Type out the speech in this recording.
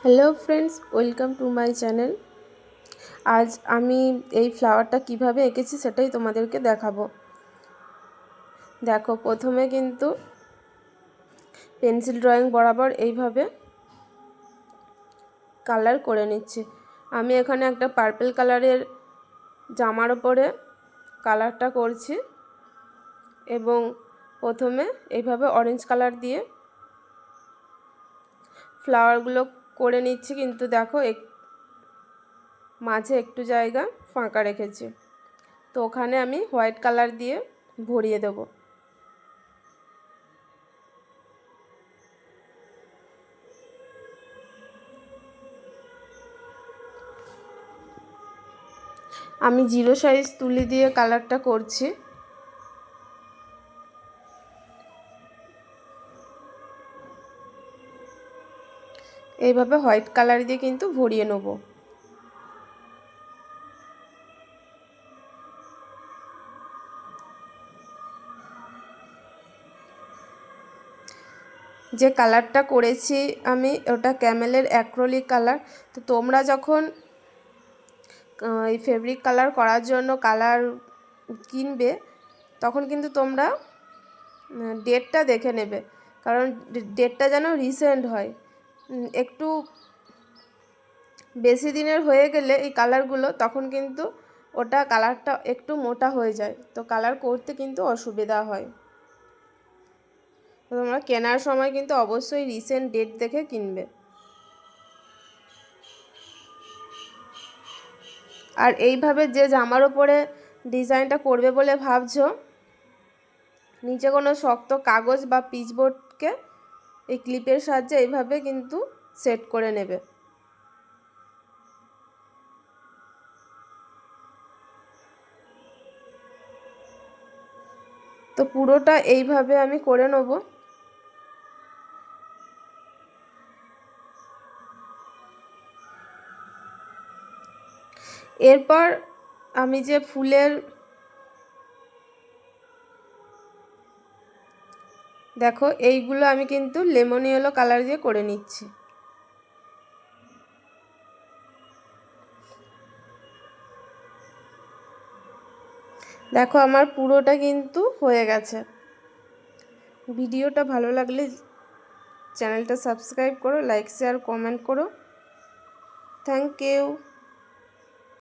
Hello friends, welcome to my channel. আজ আমি এই ফ্লাওয়ারটা কিভাবে এঁকেছি সেটাই তোমাদেরকে দেখাবো। দেখো, প্রথমে কিন্তু পেন্সিল ড্রয়িং বরাবর এইভাবে কালার করে নিচ্ছি। আমি এখানে একটা পার্পল কালারের জামার ওপরে কালারটা করছি এবং প্রথমে এইভাবে অরেঞ্জ কালার দিয়ে ফ্লাওয়ারগুলো করে নিচ্ছি, কিন্তু দেখো মাঝে একটু জায়গা ফাঁকা রেখেছি, তো ওখানে আমি হোয়াইট কালার দিয়ে ভরিয়ে দেব। আমি 0 সাইজ তুলি দিয়ে কালারটা করছি। এইভাবে হোয়াইট কালার দিয়ে কিন্তু ভরিয়ে নেব। যে কালারটা করেছি আমি, ওটা ক্যামেলের অ্যাক্রিলিক কালার। তো তোমরা যখন এই ফেব্রিক কালার করার জন্য কালার কিনবে, তখন কিন্তু তোমরা ডেটটা দেখে নেবে, কারণ ডেটটা যেন রিসেন্ট হয়। একটু বেশি দিনের হয়ে গেলে এই কালারগুলো, তখন কিন্তু ওটা কালারটা একটু মোটা হয়ে যায়, তো কালার করতে কিন্তু অসুবিধা হয়। তোমরা কেনার সময় কিন্তু অবশ্যই রিসেন্ট ডেট দেখে কিনবে। আর এইভাবে যে জামার ওপরে ডিজাইনটা করবে বলে ভাবছো, নিচে কোনো শক্ত কাগজ বা পিচবোর্ডকে এই ক্লিপের সাহায্যে এইভাবে কিন্তু সেট করে নেবে। তো পুরোটা এইভাবে আমি করে নেব। এরপর আমি যে ফুলের, দেখো এইগুলো আমি কিন্তু লেমন ইয়েলো কালার দিয়ে করে নিচ্ছি। দেখো আমার পুরোটা কিন্তু হয়ে গেছে। ভিডিওটা ভালো লাগলে চ্যানেলটা সাবস্ক্রাইব করো, লাইক শেয়ার কমেন্ট করো। Thank you.